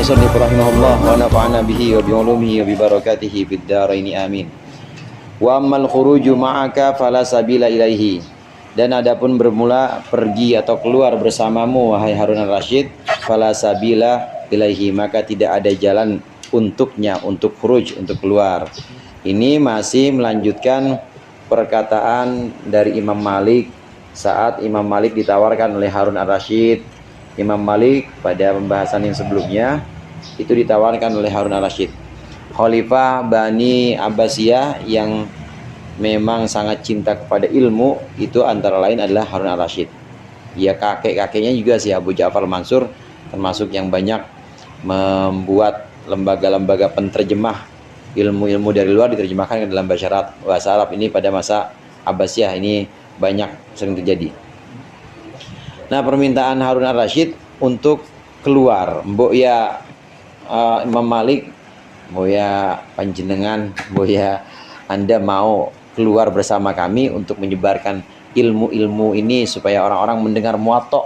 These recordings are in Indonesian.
al-musannif rahimahullah wa nafa'ana bihi wa bi'ulumihi wa bibarakatihi fid dharaini amin. Wa ammal khuruju ma'aka fala sabila ilaihi. Dan adapun bermula pergi atau keluar bersamamu wahai Harun al-Rasyid, fala sabila ilaihi, maka tidak ada jalan untuknya, untuk khuruj, untuk keluar. Ini masih melanjutkan perkataan dari Imam Malik saat Imam Malik ditawarkan oleh Harun al-Rasyid. Imam Malik pada pembahasan yang sebelumnya itu ditawarkan oleh Harun al-Rasyid, Khalifah Bani Abbasiyah yang memang sangat cinta kepada ilmu. Itu antara lain adalah Harun al-Rasyid. Ya, kakek-kakeknya juga si Abu Ja'far Mansur, termasuk yang banyak membuat lembaga-lembaga penterjemah ilmu-ilmu dari luar diterjemahkan ke dalam bahasa Arab ini pada masa Abbasiyah. Ini banyak sering terjadi. Nah, permintaan Harun al-Rasyid untuk keluar, mbok ya Imam Malik, mbok ya panjenengan, mbok ya Anda mau keluar bersama kami untuk menyebarkan ilmu-ilmu ini supaya orang-orang mendengar Muwatta,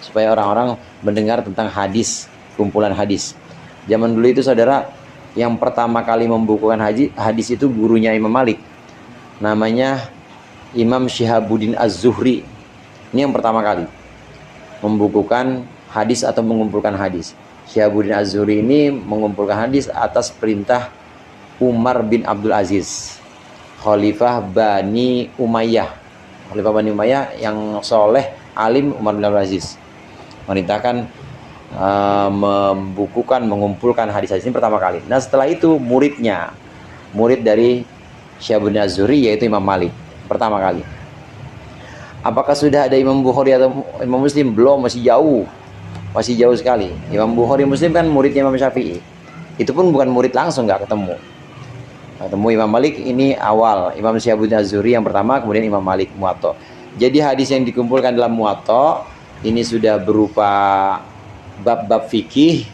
supaya orang-orang mendengar tentang hadis, kumpulan hadis. Zaman dulu itu saudara, yang pertama kali membukukan hadis itu gurunya Imam Malik, namanya Imam Syihabuddin Az-Zuhri. Ini yang pertama kali membukukan hadis atau mengumpulkan hadis. Syihabuddin Az-Zuhri ini mengumpulkan hadis atas perintah Umar bin Abdul Aziz, Khalifah Bani Umayyah. Khalifah Bani Umayyah yang soleh, alim, Umar bin Abdul Aziz merintahkan membukukan, mengumpulkan hadis-hadis ini pertama kali. Nah, setelah itu murid dari Syihabuddin Az-Zuhri yaitu Imam Malik pertama kali. Apakah sudah ada Imam Bukhari atau Imam Muslim? Belum, masih jauh sekali. Imam Bukhari Muslim kan muridnya Imam Syafi'i. Itu pun bukan murid langsung, nggak ketemu Imam Malik ini awal. Imam Syihabuddin Az-Zuhri yang pertama, kemudian Imam Malik Muwatta. Jadi hadis yang dikumpulkan dalam Muwatta ini sudah berupa bab-bab fikih,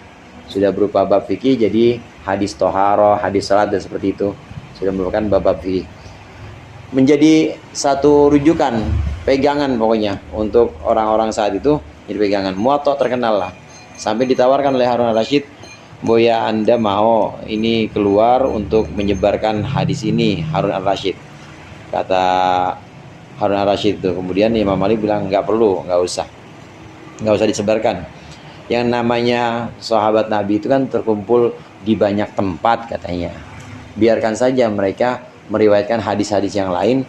jadi hadis toharoh, hadis salat dan seperti itu sudah merupakan bab-bab fikih. Menjadi satu rujukan, pegangan pokoknya untuk orang-orang saat itu. Jadi pegangan Muwatta terkenal lah, sampai ditawarkan oleh Harun al-Rasyid, boya Anda mau ini keluar untuk menyebarkan hadis ini, Harun al-Rasyid, kata Harun al-Rasyid itu. Kemudian Imam Malik bilang nggak perlu, nggak usah disebarkan. Yang namanya sahabat Nabi itu kan terkumpul di banyak tempat katanya, biarkan saja mereka meriwayatkan hadis-hadis yang lain,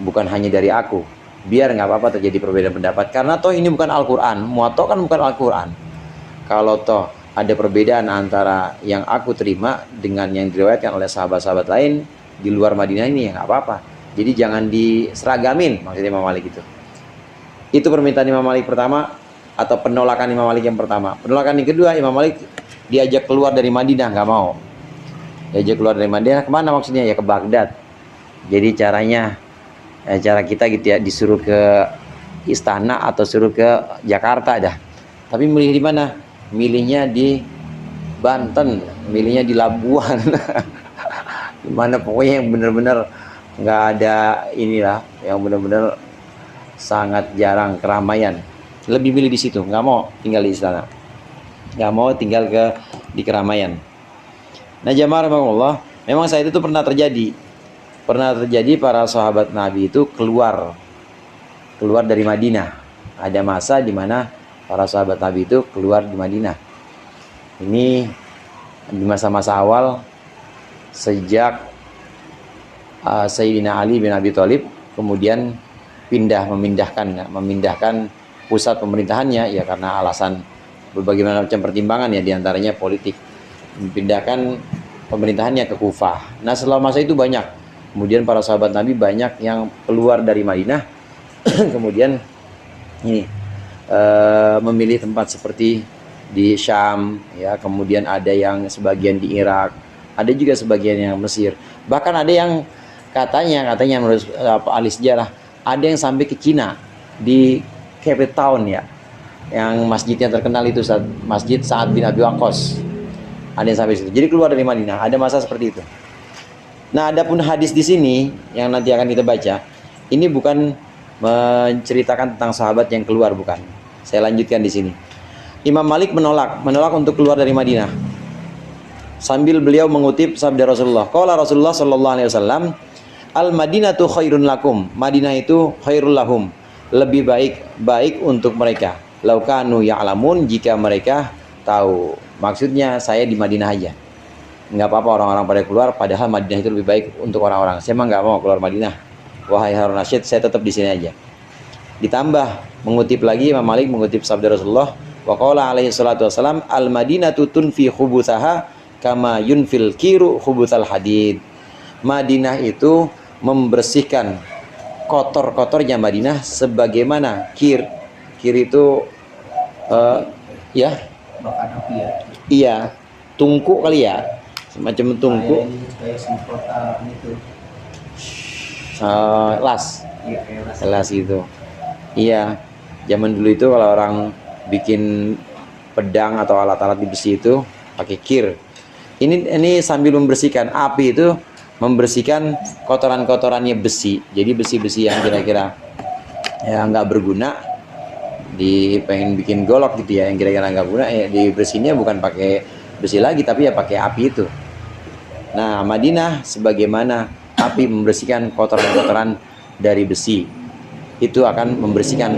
bukan hanya dari aku. Biar nggak apa-apa terjadi perbedaan pendapat, karena toh ini bukan Al-Quran. Muwatta kan bukan Al-Quran. Kalau toh ada perbedaan antara yang aku terima dengan yang diriwayatkan oleh sahabat-sahabat lain di luar Madinah ini, ya nggak apa-apa. Jadi jangan diseragamin, maksudnya Imam Malik itu. Itu permintaan Imam Malik pertama, atau penolakan Imam Malik yang pertama. Penolakan yang kedua, Imam Malik diajak keluar dari Madinah, nggak mau. Diajak keluar dari Madinah, kemana maksudnya? Ya ke Baghdad. Jadi cara kita gitu ya, disuruh ke istana atau suruh ke Jakarta dah. Tapi milih di mana? Milihnya di Banten, milihnya di Labuan. Dimana pokoknya yang benar-benar nggak ada inilah, yang benar-benar sangat jarang keramaian. Lebih milih di situ, nggak mau tinggal di istana, nggak mau tinggal di keramaian. Nah, jamaah rahimakumullah, memang saat itu pernah terjadi para sahabat Nabi itu keluar dari Madinah. Ada masa di mana para sahabat Nabi itu keluar di Madinah. Ini di masa-masa awal sejak Sayyidina Ali bin Abi Thalib kemudian memindahkan pusat pemerintahannya, ya karena alasan berbagai macam pertimbangan, ya diantaranya politik, memindahkan pemerintahannya ke Kufah. Nah, setelah masa itu kemudian para sahabat Nabi banyak yang keluar dari Madinah kemudian memilih tempat seperti di Syam, ya, kemudian ada yang sebagian di Irak, ada juga sebagian yang Mesir, bahkan ada yang katanya menurut ahli sejarah ada yang sampai ke Cina, di Cape Town, ya, yang masjidnya terkenal itu Masjid Sa'ad bin Abi Waqqas. Ada yang sampai situ. Jadi keluar dari Madinah, ada masa seperti itu. Nah, adapun hadis di sini yang nanti akan kita baca, ini bukan menceritakan tentang sahabat yang keluar, bukan. Saya lanjutkan di sini. Imam Malik menolak untuk keluar dari Madinah. Sambil beliau mengutip sabda Rasulullah. Qala Rasulullah sallallahu alaihi wasallam, "Al-Madinatu khairun lakum." Madinah itu khairul lahum. Lebih baik untuk mereka. Laukanu ya'lamun, jika mereka tahu. Maksudnya saya di Madinah aja. Enggak apa-apa orang-orang pada keluar, padahal Madinah itu lebih baik untuk orang-orang. Saya mah enggak mau keluar Madinah. Wahai Harun Rasyid, saya tetap di sini aja. Ditambah mengutip lagi, Imam Malik mengutip sabda Rasulullah, wa qala alaihi salatu wasalam, al-Madinatu tunfi khubuthaha kama yunfil kiru khubuthal hadid. Madinah itu membersihkan kotor-kotornya Madinah sebagaimana kir itu ya bakar api ya. Iya, tungku kali ya, semacam tungku. Kayak semprotan itu. Las. Iya, kayak Las itu. Iya, zaman dulu itu kalau orang bikin pedang atau alat-alat di besi itu pakai kir. Ini sambil membersihkan, api itu membersihkan kotoran-kotorannya besi. Jadi besi-besi yang kira-kira ya nggak berguna, pengen bikin golok gitu ya, yang kira-kira nggak guna, ya dibersihinnya bukan pakai besi lagi, tapi ya pakai api itu. Nah, Madinah sebagaimana api membersihkan kotoran-kotoran dari besi, itu akan membersihkan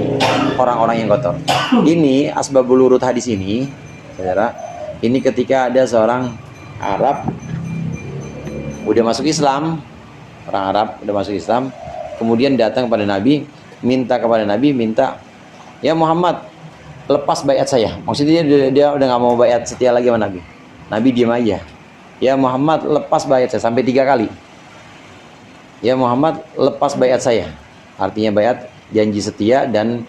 orang-orang yang kotor. Ini asbabul wurud hadis ini, saudara. Ini ketika ada seorang Arab udah masuk Islam, orang Arab udah masuk Islam, kemudian datang kepada Nabi, minta, ya Muhammad, lepas baiat saya. Maksudnya dia udah nggak mau baiat setia lagi sama Nabi. Nabi diam aja. Ya Muhammad, lepas baiat saya, sampai 3 kali. Ya Muhammad, lepas baiat saya. Artinya baiat janji setia dan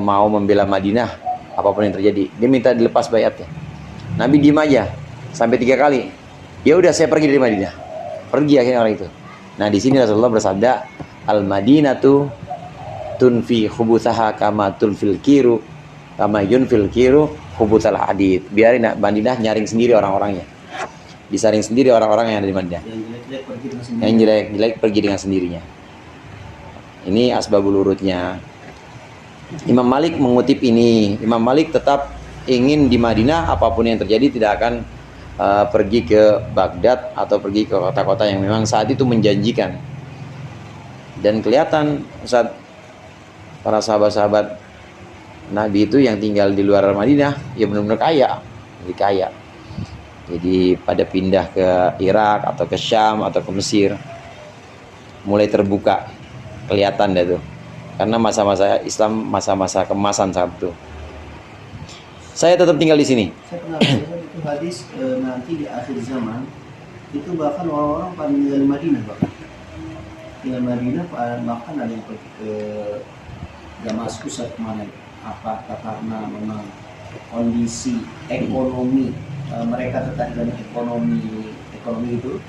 mau membela Madinah apapun yang terjadi. Dia minta dilepas baiatnya. Nabi diam aja sampai 3 kali. Ya udah, saya pergi dari Madinah. Pergi akhirnya orang itu. Nah, di sini Rasulullah bersabda, al-Madinatu tunfi khubuthaha kama tunfil kiru kama yunfil kiru khubuthal hadid. Biarin Madinah nyaring sendiri orang-orangnya. Disaring sendiri orang-orang yang ada di Madinah. Yang jelek-jelek pergi dengan sendirinya. Ini asbabul wurudnya. Imam Malik mengutip ini. Imam Malik tetap ingin di Madinah, apapun yang terjadi tidak akan pergi ke Baghdad atau pergi ke kota-kota yang memang saat itu menjanjikan. Dan kelihatan saat para sahabat-sahabat Nabi itu yang tinggal di luar Madinah ya benar-benar kaya, jadi kaya. Jadi pada pindah ke Irak atau ke Syam atau ke Mesir, mulai terbuka, kelihatan dah tuh. Karena masa-masa Islam, masa-masa kemasan saat itu. Saya tetap tinggal di sini. Saya pernah baca itu hadis nanti di akhir zaman itu bahkan orang-orang pada tinggal di Madinah, bahkan tinggal di Madinah, bahkan ada yang pergi ke Damaskus atau kemana. Apakah karena memang kondisi ekonomi mereka tertarik dengan ekonomi itu,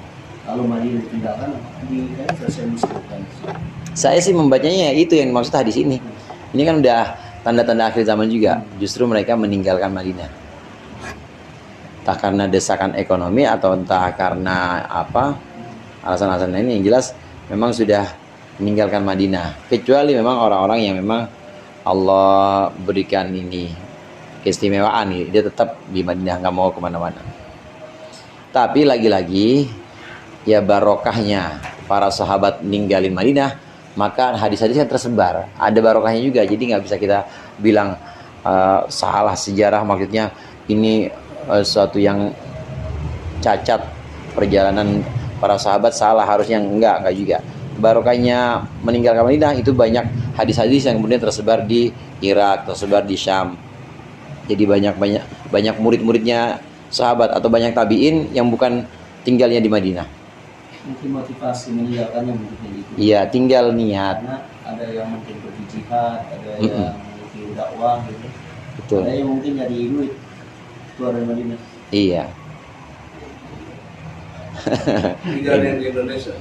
lalu Madinah ditinggalkan, di selesai muslimkan. Saya sih membacanya itu yang maksud hadis ini. Ini kan udah tanda-tanda akhir zaman juga. Justru mereka meninggalkan Madinah. Entah karena desakan ekonomi atau entah karena apa, alasan-alasan lain, yang jelas memang sudah meninggalkan Madinah. Kecuali memang orang-orang yang memang Allah berikan ini keistimewaan nih, dia tetap di Madinah, nggak mau kemana-mana. Tapi lagi-lagi ya barokahnya para sahabat ninggalin Madinah, maka hadis-hadis yang tersebar ada barokahnya juga. Jadi nggak bisa kita bilang salah sejarah, maksudnya ini suatu yang cacat perjalanan para sahabat, salah, harusnya enggak juga. Barokahnya meninggalkan Madinah itu banyak hadis-hadis yang kemudian tersebar di Irak, tersebar di Syam. Jadi banyak murid-muridnya sahabat atau banyak tabiin yang bukan tinggalnya di Madinah. Mungkin motivasi meninggalkannya mungkin gitu. Iya, tinggal niat. Karena ada yang mungkin pergi jihad, ada yang mungkin dakwah gitu. Betul. Ada yang mungkin nyari duit keluar dari Madinah. Iya. Tinggal di Indonesia.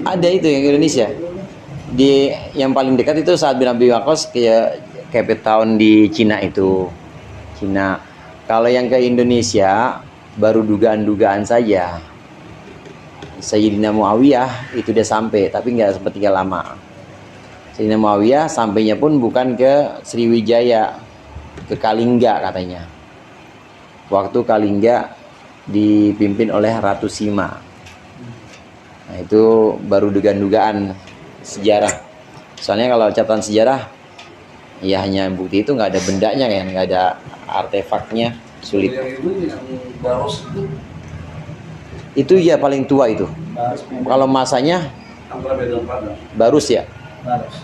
Ada itu yang Indonesia. Di yang paling dekat itu saat bin Abi Waqqas kayak tahun di Cina itu. Cina. Kalau yang ke Indonesia baru dugaan-dugaan saja. Sayyidina Muawiyah itu dia sampai, tapi nggak sempat tinggal lama. Sayyidina Muawiyah sampainya pun bukan ke Sriwijaya, ke Kalingga katanya. Waktu Kalingga dipimpin oleh Ratu Sima. Nah, itu baru dugaan-dugaan sejarah. Soalnya kalau catatan sejarah, ya hanya bukti itu, nggak ada bendanya kan, nggak ada artefaknya, sulit. Yang itu yang Baros Itu ya paling tua itu. Barus Medan. Kalau masanya antara Medan Padang. Barus ya. Barus.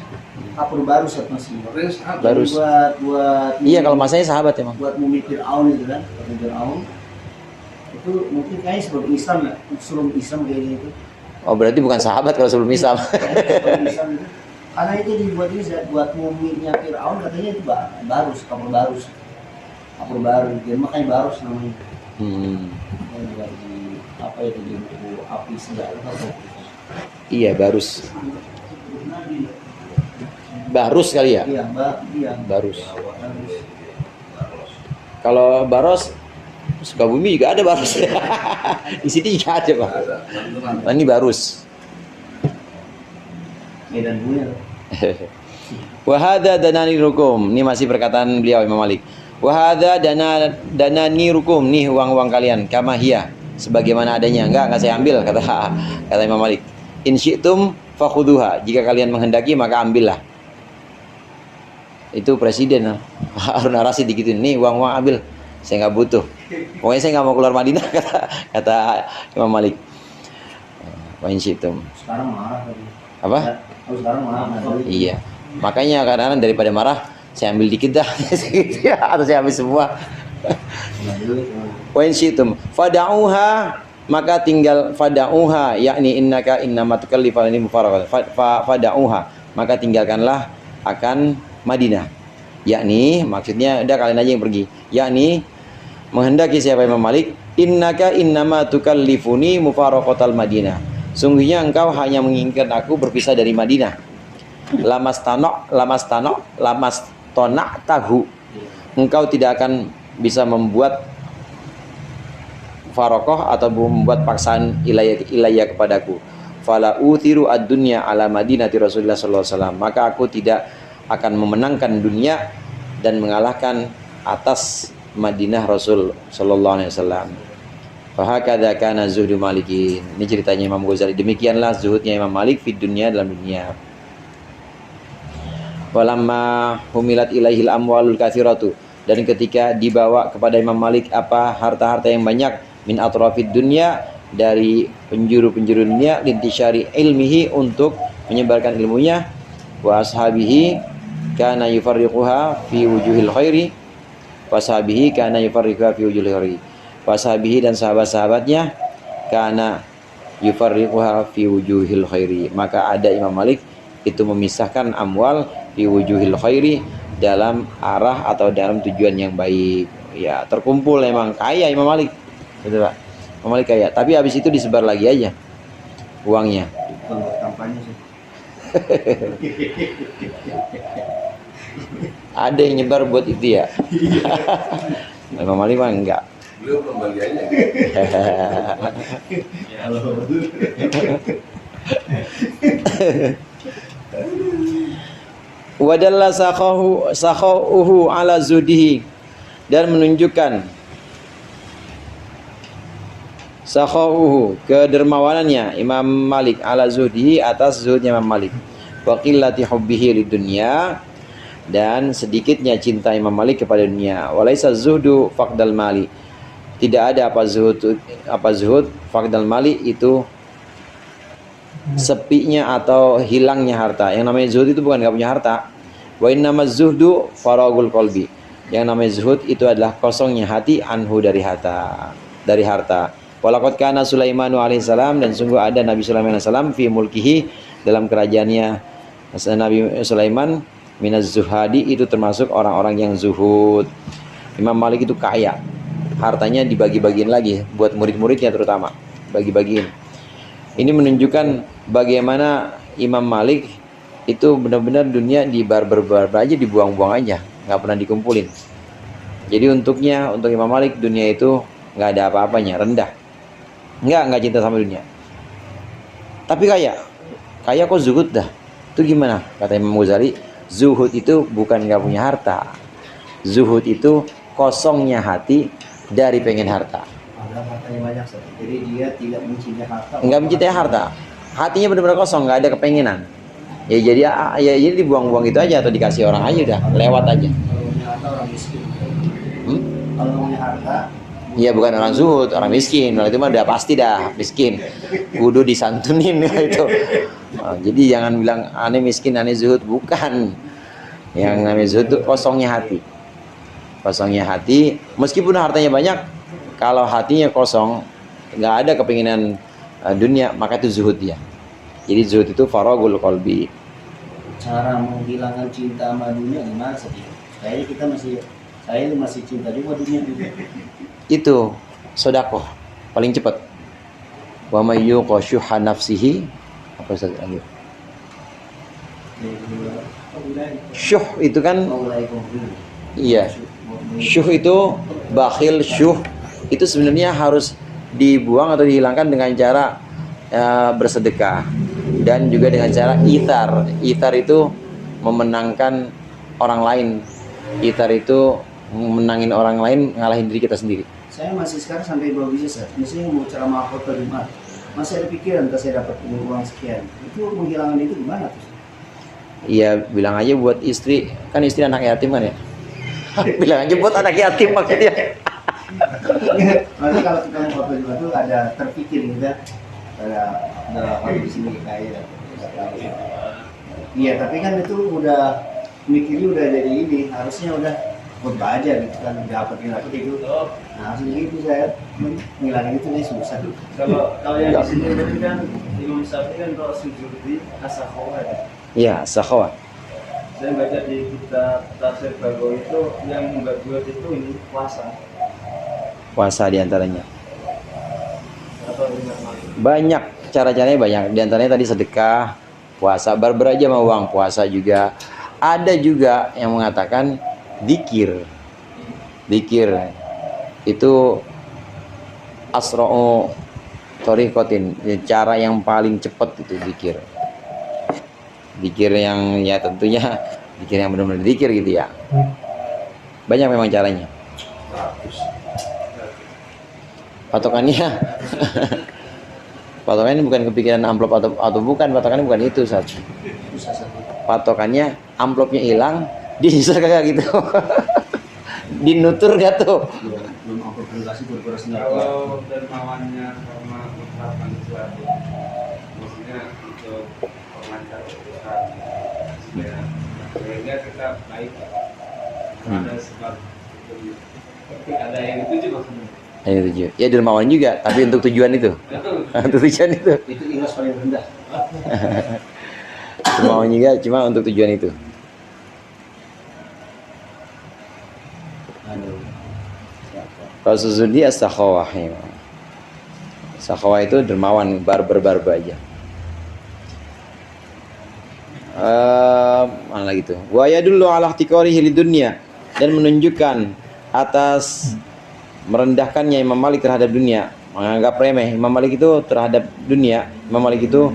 Kapur Barus ya masih. Makanya sahabat. Barus. Buat Iya, kalau masanya sahabat emang. buat mumi Fir'aun itu kan, Fir'aun itu mungkin kayaknya sebelum Islam ya, sebelum Islam kayaknya itu. Oh, berarti bukan sahabat kalau sebelum Islam. Kayaknya sebelum Islam itu. Karena itu dibuat ini buat muminya Fir'aun katanya itu Barus, kapur Barus. Kapur Barus, jadi makanya Barus namanya. Yang buat di apa itu di buku api segala apa. Iya, Barus. Barus kali ya? Iya, iya. Barus. Barus. Kalau Baros, Sukabumi juga ada Baros. Di sini juga ada, Pak. Ada. Bantuan. Nah, ini Barus. Medan Buaya. Wahada danani rukum. Ini masih perkataan beliau Imam Malik. Wahada danani rukum. Nih uang-uang kalian. Kama hiya. Sebagaimana adanya. Enggak saya ambil, kata Imam Malik. In syi'tum fakhuduha. Jika kalian menghendaki maka ambillah. Itu presiden Harun Ar-Rasyid digituin. Nih uang-uang ambil. Saya nggak butuh. Pokoknya saya nggak mau keluar Madinah, kata Imam Malik. Wa in syi'tum. Sekarang marah tadi. Apa? Oh, sekarang marah. Iya. Makanya kadang-kadang daripada marah, saya ambil dikit dah. Atau saya ambil semua. Wa in syi'tum fada'uha, maka tinggal fada'uha, yakni innaka innama tukallifani mufaraqah. Fada'uha, maka tinggalkanlah akan Madinah. Yakni maksudnya udah kalian aja yang pergi. Yakni menghendaki siapa Imam Malik, innaka innama tukallifuni mufaraqatal Madinah. Sungguhnya engkau hanya menginginkan aku berpisah dari Madinah. Lamas tonak tahu. Engkau tidak akan bisa membuat farokoh atau membuat paksaan ilayah kepadaku. Fala uthiru ad-dunya ala madinati Rasulullah sallallahu alaihi wasallam. Maka aku tidak akan memenangkan dunia dan mengalahkan atas Madinah Rasul sallallahu alaihi wasallam. Fahakadza kana zuhdu Malikin. Ini ceritanya Imam Ghazali. Demikianlah zuhudnya Imam Malik di dunia, dalam dunia. Walamma humilat ilaihil amwalul katsiratu. Dan ketika dibawa kepada Imam Malik apa harta-harta yang banyak min atrafid dunya, dari penjuru-penjuru dunia, lintisyari ilmihi, untuk menyebarkan ilmunya, wa ashabihi kana yufarriquha fi wujuhil khairi, wa ashabihi kana yufarriquha fi wujuhil khairi, wa ashabihi dan sahabat-sahabatnya kana yufarriquha fi wujuhil khairi. Maka ada Imam Malik itu memisahkan amwal fi wujuhil khairi, dalam arah atau dalam tujuan yang baik. Ya, terkumpul emang kaya Imam Malik. Betul, Pak. Imam Malik kaya, tapi habis itu disebar lagi aja uangnya. Bukan buat kampanye sih. Ada yang nyebar buat itu ya. Imam Malik mah enggak. Beliau belum bagi aja. Wadalla sakhahu ala zudihi, dan menunjukkan sakhahu kedermawanannya Imam Malik ala zudihi, atas zuhudnya Imam Malik, wa qillati hubbihi lidunya, dan sedikitnya cinta Imam Malik kepada dunia. Walaisa zuhdu faqdal mali, tidak ada apa zuhud faqdal mali itu sepinya atau hilangnya harta. Yang namanya zuhud itu bukan nggak punya harta. Wa innamaz zuhdu faragul qalbi, yang namanya zuhud itu adalah kosongnya hati anhu dari harta. Walaqad kana Sulaimanu alaihissalam, dan sungguh ada Nabi Sulaiman alaihissalam fi mulkihi, dalam kerajaannya Nabi Sulaiman, minaz zuhadi, itu termasuk orang-orang yang zuhud. Imam Malik itu kaya, hartanya dibagi-bagiin lagi buat murid-muridnya, terutama bagi-bagiin. Ini menunjukkan bagaimana Imam Malik itu benar-benar dunia dibarbar aja, dibuang-buang aja, nggak pernah dikumpulin. Jadi untuk Imam Malik dunia itu nggak ada apa-apanya, rendah, nggak cinta sama dunia. Tapi kaya kok zuhud dah? Itu gimana? Kata Imam Ghazali, zuhud itu bukan nggak punya harta, Zuhud itu kosongnya hati dari pengen harta. Ada hartanya banyak, Ustaz. Jadi dia tidak mencintai harta. Enggak mencintai harta. Hatinya benar-benar kosong, nggak ada kepengenan. Ya jadi dibuang-buang itu aja atau dikasih orang aja udah, lewat aja. Kalau punya harta orang miskin. Kalau punya harta, Iya bukan orang zuhud, orang miskin. Kalau itu mah udah pasti dah miskin. Kudu disantunin itu. Nah, jadi jangan bilang aneh miskin, aneh zuhud, bukan. Yang namanya zuhud itu kosongnya hati. Kosongnya hati, meskipun hartanya banyak, kalau hatinya kosong, nggak ada kepinginan dunia, maka itu zuhud dia. Jadi zuhud itu faragul qalbi. cara menghilangkan cinta sama dunia gimana sih? Saya masih cinta juga dunia juga. Itu sodakoh paling cepat. Wa may yuqashuha nafsihi, apa Ustaz lanjut? Syuh itu kan, iya, syuh itu bakhil, syuh itu sebenarnya harus dibuang atau dihilangkan dengan cara bersedekah, dan juga dengan cara itar. Itar itu memenangkan orang lain. Itar itu menangin orang lain, ngalahin diri kita sendiri. Saya masih sekarang sampai bawa bisa, misalnya mau ceramah khotbah Jumat, masih ada pikiran kalau saya dapat uang sekian. Itu menghilangkan itu gimana tuh? Iya, bilang aja buat istri, kan istri anak yatim kan ya. Bilang aja buat anak yatim maksudnya. Nanti kalau kita mau khotbah Jumat tuh ada terpikir gitu, ada orang di sini kayak iya, tapi kan itu udah mikirnya udah jadi ini, harusnya udah khotbah aja gitu kan, dapat itu. Nah, hasilnya itu saya ngilangin itu nih susah. Kalau yang di sini tadi kan Imam Syafi'i kan kalau sujud di as-sakhawah. Iya, sakhawah. Saya baca di kitab Tafsir Bagawi itu yang membuat itu ini puasa. Puasa diantaranya. Atau tidak mau. Banyak cara-caranya banyak. Diantaranya tadi sedekah, puasa, barber aja mau uang, puasa juga. Ada juga yang mengatakan dzikir. Dzikir itu asra'u thariqatin, cara yang paling cepat itu dzikir. Dzikir yang ya tentunya dzikir yang benar-benar dzikir gitu ya. Banyak memang caranya. Patokannya patokannya bukan kepikiran amplop atau bukan, patokannya bukan itu saja. Patokannya amplopnya hilang, dihisar kagak gitu. Dinutur gak tuh? Belum amplop dikasih berkurang Kalau dermawannya sama ucapan sesuatu, maksudnya untuk pengantar urusan supaya sehingga kita baik. Ada sebab itu, ada yang dituju maksudnya. Yang tujuh. Ya dermawan juga, tapi untuk tujuan itu. Untuk tujuan itu. itu ikhlas paling rendah. Dermawan juga cuma untuk tujuan itu. Aduh. Kalau suzudi as-sakhawah ya. Sakhawah itu dermawan, barber aja. Mana lagi tuh? Wa yadullu ala ihtiqarihi lidunya, dan menunjukkan atas merendahkannya Imam Malik terhadap dunia, menganggap remeh Imam Malik itu terhadap dunia. Imam Malik itu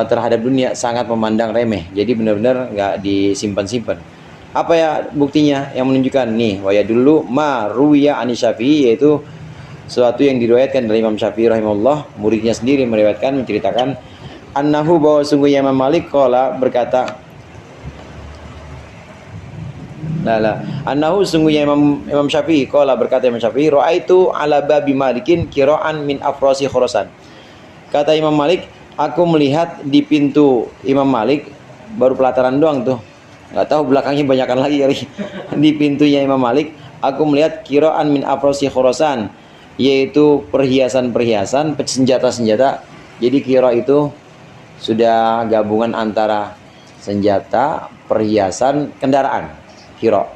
terhadap dunia sangat memandang remeh. Jadi benar-benar nggak disimpan-simpan. Apa ya buktinya yang menunjukkan nih? Wa yadullu ma ruwiya an Syafi'i, yaitu sesuatu yang diriwayatkan dari Imam Syafi'i rahimahullah, muridnya sendiri meriwayatkan, menceritakan annahu, bahwa sungguhnya Imam Malik qala berkata, annahu sungguhnya Imam Syafi'i qala berkata Imam Syafi'i, raaitu ala babi Malikin kira'an min afrasi Khurasan. Kata Imam Malik, aku melihat di pintu Imam Malik, baru pelataran doang tuh, nggak tahu belakangnya banyakan lagi kali. Di pintunya Imam Malik aku melihat kira'an min afrasi Khurasan, yaitu perhiasan-perhiasan, senjata-senjata. Jadi kira itu sudah gabungan antara senjata, perhiasan, kendaraan. Kira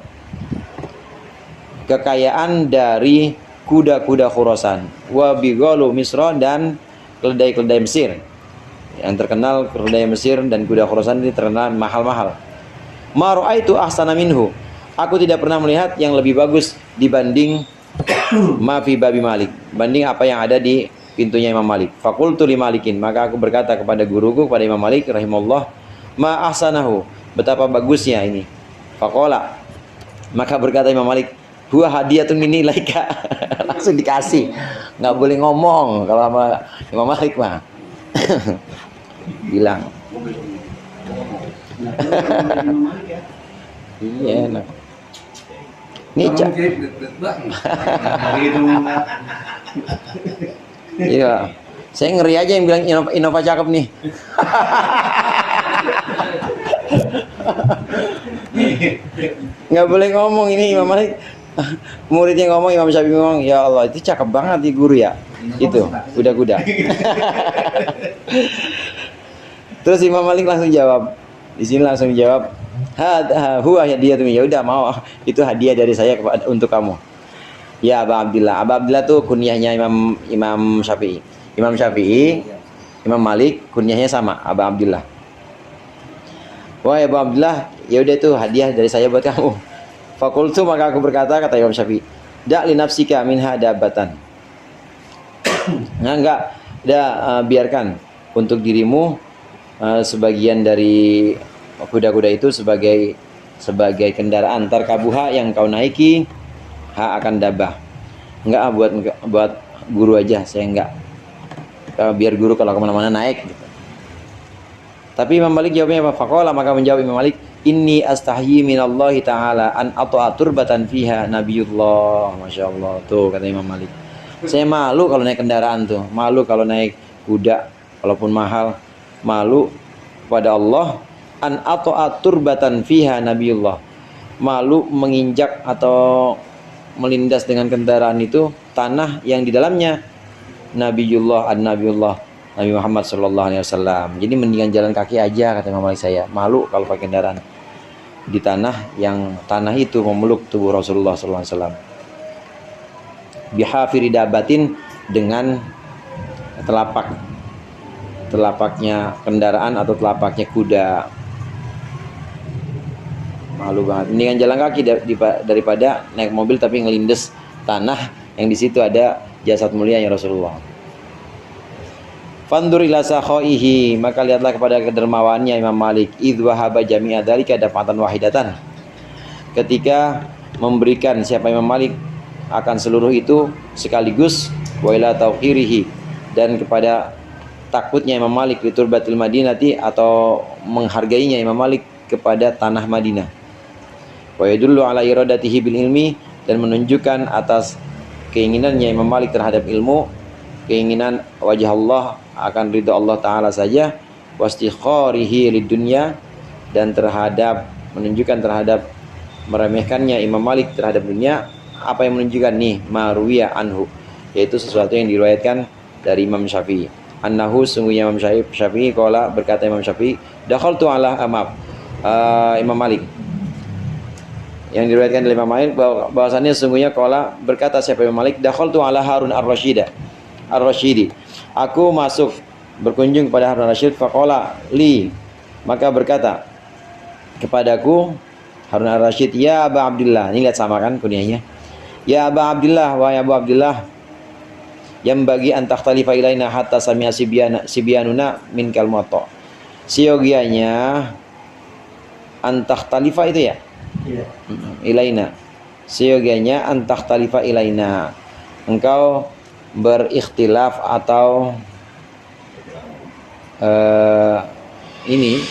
kekayaan dari kuda-kuda Khurasan, wa bighalu Misra, dan keledai-keledai Mesir. Yang terkenal keledai Mesir dan kuda Khurasan ini terkenal mahal-mahal. Ma ra'aitu ahsana minhu, aku tidak pernah melihat yang lebih bagus dibanding ma fi babi Malik, banding apa yang ada di pintunya Imam Malik. Faqultu li Malikin, maka aku berkata kepada guruku, kepada Imam Malik rahimahullah, ma ahsanahu, betapa bagusnya ini. Faqala, Maka berkata Imam Malik, huwa hadiyatun minni ilaika. Langsung dikasih. Nggak boleh ngomong kalau sama Imam Malik mah. Bilang. Nah, kalau Imam Malik ya. Iya, enak. Ini Orang kirim deg-deg bang. Gitu. iya. Saya ngeri aja yang bilang Innova cakep nih. Nggak boleh ngomong ini Imam Malik. Muridnya ngomong, Imam Syafi'i ngomong, ya Allah itu cakep banget nih guru ya. Itu kuda-kuda. Terus Imam Malik langsung jawab. Di sini langsung jawab, huwa hadiyatun, ya udah mau, itu hadiah dari saya untuk kamu. Ya Aba Abdillah. Aba Abdillah tuh kunyahnya Imam Syafi'i. Imam Syafi'i, Imam Malik kunyahnya sama, Aba Abdillah. Wah ya Aba Abdillah, ya udah itu hadiah dari saya buat kamu. Fakultu, maka aku berkata, kata Imam Syafi'i, dak li nafsika minha dabatan. Nah, enggak, biarkan untuk dirimu sebagian dari kuda-kuda itu sebagai kendaraan tarkabuha yang kau naiki, akan dabah. Enggak, buat guru aja, saya enggak. Biar guru kalau kemana-mana naik gitu. Tapi Imam Malik jawabnya apa? Faqala, maka menjawab Imam Malik, inni astahyi minallahi ta'ala an atu'atur batan fiha nabiyullah. Masya Allah. Tuh kata Imam Malik, saya malu kalau naik kendaraan tuh, malu kalau naik kuda walaupun mahal, malu pada Allah an atu'atur batan fiha nabiyullah, malu menginjak atau melindas dengan kendaraan itu tanah yang di dalamnya Nabiullah, Nabi Muhammad sallallahu alaihi wasallam. Jadi mendingan jalan kaki aja, kata Imam Malik, saya malu kalau pakai kendaraan di tanah yang tanah itu memeluk tubuh Rasulullah sallallahu alaihi wasallam. Bihafiri dabatin, dengan telapaknya kendaraan atau telapaknya kuda. Malu banget. Mendingan jalan kaki daripada naik mobil tapi ngelindes tanah yang di situ ada jasad mulianya Rasulullah. Fandur ila sakhaihi, maka lihatlah kepada kedermawannya Imam Malik, idh wahaba jami'a dzalika dafatan wahidatan, ketika memberikan siapa Imam Malik akan seluruh itu sekaligus, wa ila tauqirihi, dan kepada takutnya Imam Malik li turbatil madinati, atau menghargainya Imam Malik kepada tanah Madinah, wa yadullu ala iradatihi bil ilmi, dan menunjukkan atas keinginannya Imam Malik terhadap ilmu, keinginan wajah Allah, akan ridha Allah Ta'ala saja, wastikharihi lid dunya, dan menunjukkan terhadap meremehkannya Imam Malik terhadap dunia. Apa yang menunjukkan nih? Marwiya anhu, yaitu sesuatu yang diriwayatkan dari Imam Syafi'i. Annahu, sungguhnya Imam Syafi'i qala, berkata Imam Syafi'i, dakhaltu ala Imam Malik, yang diriwayatkan dari Imam Malik bahwasannya sungguhnya qala, berkata siapa Imam Malik, dakhaltu ala Harun ar-Rasyidi, aku masuk berkunjung kepada Harun ar-Rasyid, faqala li, maka berkata kepadaku Harun ar-Rasyid, ya Aba Abdillah, ini lihat sama kan kunyahnya, ya Aba Abdillah, wahai Abu Abdillah, yang bagi antakhtalifa ilaina hatta sami'a sibyanuna min kalmoto, siogianya antakhtalifa itu ya, ilaina, siogianya antakhtalifa ilaina, engkau berikhtilaf atau ini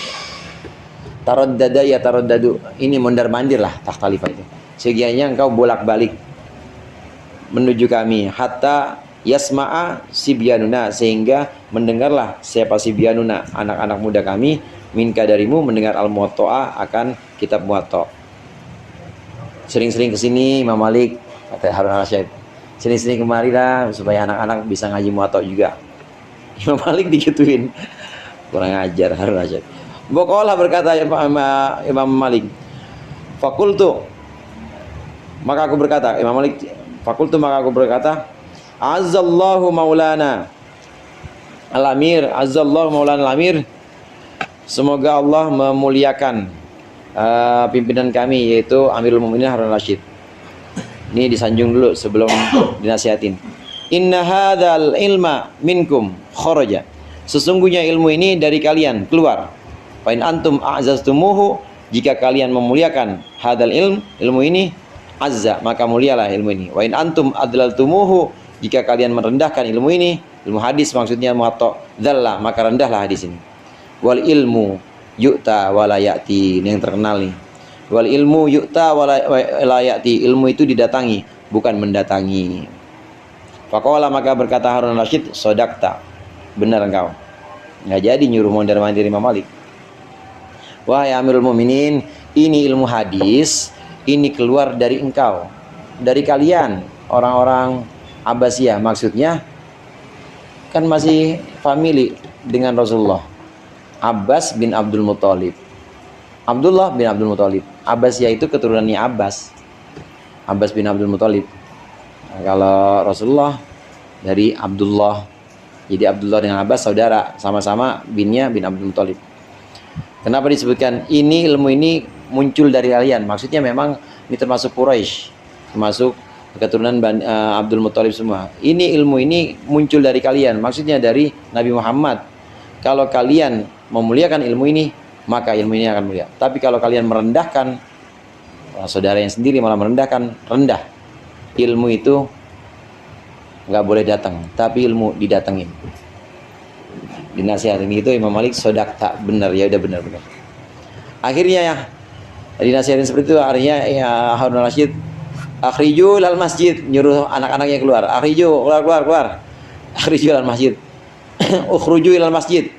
taroddadu, ini mondar-mandir lah, takhtalifa itu. Segianya engkau bolak-balik menuju kami, hatta yasma'a sibyanuna, sehingga mendengarlah siapa sibyanuna, anak-anak muda kami, minka darimu, mendengar al-muwatta'ah, akan kitab muwatta'. Sering-sering kesini Imam Malik, kata Harun ar-Rasyid, sini-sini kemari lah supaya anak-anak bisa ngaji muwatta' juga. Imam Malik digituin, kurang ajar Harun ar-Rasyid. Bokolah, berkata Imam Malik, fakultu, maka aku berkata, Imam Malik, fakultu, maka aku berkata, azzallahu maulana al-amir, azzallahu maulana al-amir, semoga Allah memuliakan pimpinan kami, yaitu Amirul Mukminin Harun ar-Rasyid. Ini disanjung dulu sebelum dinasihatin. Inna hadzal ilma minkum kharaja, sesungguhnya ilmu ini dari kalian keluar. Fa in antum a'zaztumuhu, jika kalian memuliakan hadal ilmu ini, azza, maka mulialah ilmu ini. Wa in antum adlaltumuhu, jika kalian merendahkan ilmu ini, ilmu hadis maksudnya muwatta, dzalla, maka rendahlah hadis ini. Wal ilmu yu'ta wala ya'ti, ini yang terkenal nih. Wal ilmu yu'ta wala ya'ti, ilmu itu didatangi, bukan mendatangi. Faqala, maka berkata Harun Rasyid, sodakta, benar engkau. Nggak jadi nyuruh mondar-mandir Imam Malik. Wahai Amirul Mukminin, ini ilmu hadis, ini keluar dari engkau, dari kalian orang-orang Abbasiyah, maksudnya kan masih family dengan Rasulullah. Abbas bin Abdul Muthalib, Abdullah bin Abdul Muthalib. Abbasiyah itu keturunannya Abbas, Abbas bin Abdul Muthalib. Nah, kalau Rasulullah dari Abdullah, jadi Abdullah dengan Abbas saudara, sama-sama binnya bin Abdul Muthalib. Kenapa disebutkan ini ilmu ini muncul dari kalian? Maksudnya memang ini termasuk Quraisy, termasuk keturunan Abdul Muthalib semua. Ini ilmu ini muncul dari kalian, maksudnya dari Nabi Muhammad. Kalau kalian memuliakan ilmu ini, maka ilmu ini akan mulia. Tapi kalau kalian merendahkan saudara yang sendiri, malah merendahkan, rendah. Ilmu itu nggak boleh datang, tapi ilmu didatengin. Dinasihatin itu Imam Malik, sodak tak benar, ya udah benar-benar. Akhirnya ya dinasihatin seperti itu, akhirnya ya Harun Rasyid, akhriju lal masjid, nyuruh anak-anaknya keluar. Akhriju, keluar. Akhriju lal masjid. Ukhruju ilal masjid.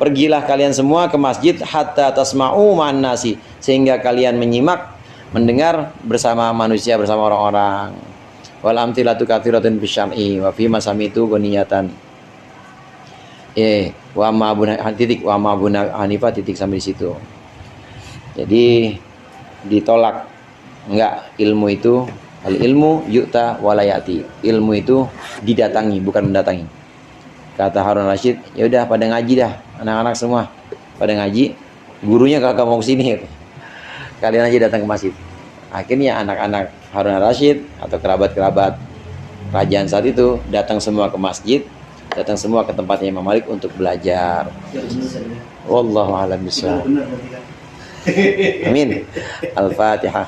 Pergilah kalian semua ke masjid hatta tasma'u ma'an nasi, sehingga kalian menyimak, mendengar bersama manusia, bersama orang-orang. Wal amthilatu katsiratun bisyar'i wa fi masamitu ghaniyatan. Wa ma Abu Hanifah titik sampai di situ. Jadi ditolak, enggak, ilmu itu al ilmu yu'ta wala ya'ti. Ilmu itu didatangi, bukan mendatangi. Kata Harun Rasyid, ya udah pada ngaji dah, anak-anak semua pada ngaji. Gurunya kagak mau kesini. Kalian aja datang ke masjid. Akhirnya anak-anak Harun Rasyid atau kerabat-kerabat kerajaan saat itu datang semua ke masjid, datang semua ke tempatnya Imam Malik untuk belajar. Wallahu a'lam bishawab. Benar berarti kan. Amin. Al-Fatihah.